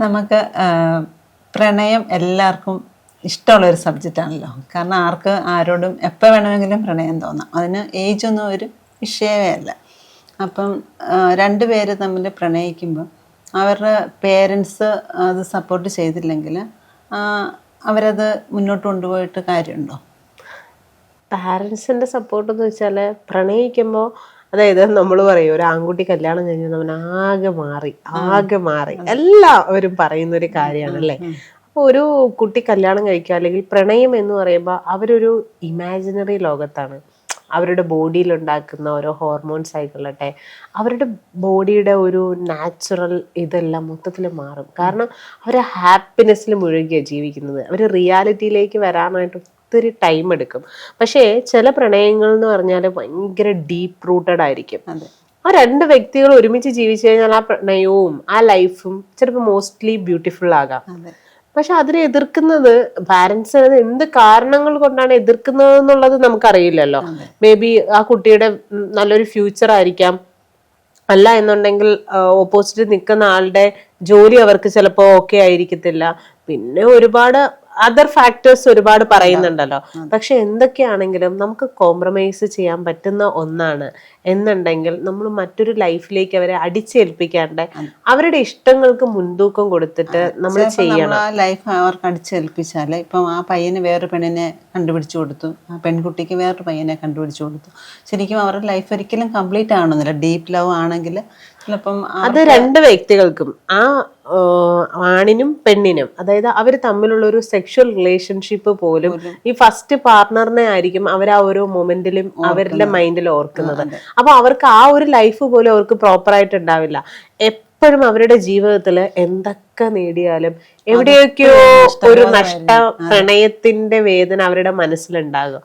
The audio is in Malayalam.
നമുക്ക് പ്രണയം എല്ലാവർക്കും ഇഷ്ടമുള്ളൊരു സബ്ജക്റ്റാണല്ലോ. കാരണം ആർക്ക് ആരോടും എപ്പോൾ വേണമെങ്കിലും പ്രണയം തോന്നാം. അതിന് ഏജൊന്നും ഒരു വിഷയമേ അല്ല. അപ്പം രണ്ട് പേര് തമ്മിൽ പ്രണയിക്കുമ്പോൾ അവരുടെ പേരൻസ് അത് സപ്പോർട്ട് ചെയ്തില്ലെങ്കിൽ അവരത് മുന്നോട്ട് കൊണ്ടുപോയിട്ട് കാര്യമുണ്ടോ? പാരൻസിന്റെ സപ്പോർട്ട് എന്ന് വെച്ചാൽ പ്രണയിക്കുമ്പോൾ, അതായത് നമ്മൾ പറയും ഒരു ആൺകുട്ടി കല്യാണം കഴിഞ്ഞാൽ അവൻ ആകെ മാറി എല്ലാവരും പറയുന്ന ഒരു കാര്യമാണ് അല്ലേ. അപ്പോൾ ഒരു കുട്ടി കല്യാണം കഴിക്കുക അല്ലെങ്കിൽ പ്രണയം എന്ന് പറയുമ്പോൾ അവരൊരു ഇമാജിനറി ലോകത്താണ്. അവരുടെ ബോഡിയിൽ ഉണ്ടാക്കുന്ന ഓരോ ഹോർമോൺസ് ആയിക്കൊള്ളട്ടെ, അവരുടെ ബോഡിയുടെ ഒരു നാച്ചുറൽ ഇതെല്ലാം മൊത്തത്തിൽ മാറും. കാരണം അവർ ഹാപ്പിനെസ്സിൽ മുഴുകിയാണ് ജീവിക്കുന്നത്. അവർ റിയാലിറ്റിയിലേക്ക് വരാനായിട്ട് ഒത്തിരി ടൈം എടുക്കും. പക്ഷേ ചില പ്രണയങ്ങൾ എന്ന് പറഞ്ഞാൽ ഭയങ്കര ഡീപ്പ് റൂട്ടഡ് ആയിരിക്കും. ആ രണ്ട് വ്യക്തികൾ ഒരുമിച്ച് ജീവിച്ചു കഴിഞ്ഞാൽ ആ പ്രണയവും ആ ലൈഫും ചിലപ്പോൾ മോസ്റ്റ്ലി ബ്യൂട്ടിഫുൾ ആകാം. പക്ഷെ അതിനെ എതിർക്കുന്നത് പാരന്റ്സ് എന്ത് കാരണങ്ങൾ കൊണ്ടാണ് എതിർക്കുന്നത് എന്നുള്ളത് നമുക്കറിയില്ലല്ലോ. മേ ബി ആ കുട്ടിയുടെ നല്ലൊരു ഫ്യൂച്ചർ ആയിരിക്കാം, അല്ല എന്നുണ്ടെങ്കിൽ ഓപ്പോസിറ്റ് നിൽക്കുന്ന ആളുടെ ജോലി അവർക്ക് ചിലപ്പോൾ ഓക്കെ ആയിരിക്കത്തില്ല. പിന്നെ ഒരുപാട് അതർ ഫാക്ടേഴ്സ് ഒരുപാട് പറയുന്നുണ്ടല്ലോ. പക്ഷെ എന്തൊക്കെയാണെങ്കിലും നമുക്ക് കോംപ്രമൈസ് ചെയ്യാൻ പറ്റുന്ന ഒന്നാണ് എന്നുണ്ടെങ്കിൽ നമ്മൾ മറ്റൊരു ലൈഫിലേക്ക് അവരെ അടിച്ചേൽപ്പിക്കാണ്ട് അവരുടെ ഇഷ്ടങ്ങൾക്ക് മുൻതൂക്കം കൊടുത്തിട്ട് നമ്മൾ ചെയ്യണം. ലൈഫ് അവർക്ക് അടിച്ചേൽപ്പിച്ചാൽ ഇപ്പം ആ പയ്യന് വേറൊരു പെണ്ണിനെ കണ്ടുപിടിച്ചു കൊടുത്തു, ആ പെൺകുട്ടിക്ക് വേറൊരു പയ്യനെ കണ്ടുപിടിച്ചു കൊടുത്തു. ശരിക്കും അവരുടെ ലൈഫ് ഒരിക്കലും കംപ്ലീറ്റ് ആവണമെന്നില്ല. ഡീപ്പ് ലവ് ആണെങ്കിൽ ചിലപ്പം അത് രണ്ട് വ്യക്തികൾക്കും, ആ ആണിനും പെണ്ണിനും, അതായത് അവർ തമ്മിലുള്ള ഒരു സെക്ഷൽ റിലേഷൻഷിപ്പ് പോലും ഈ ഫസ്റ്റ് പാർട്ട്ണറിനെ ആയിരിക്കും അവർ ആ ഓരോ മൊമെന്റിലും അവരുടെ മൈൻഡിൽ ഓർക്കുന്നത്. അപ്പൊ അവർക്ക് ആ ഒരു ലൈഫ് പോലും അവർക്ക് പ്രോപ്പർ ആയിട്ട് ഉണ്ടാവില്ല. എപ്പോഴും അവരുടെ ജീവിതത്തിൽ എന്തൊക്കെ നേടിയാലും എവിടെയൊക്കെയോ ഒരു നഷ്ട പ്രണയത്തിന്റെ വേദന അവരുടെ മനസ്സിലുണ്ടാകും.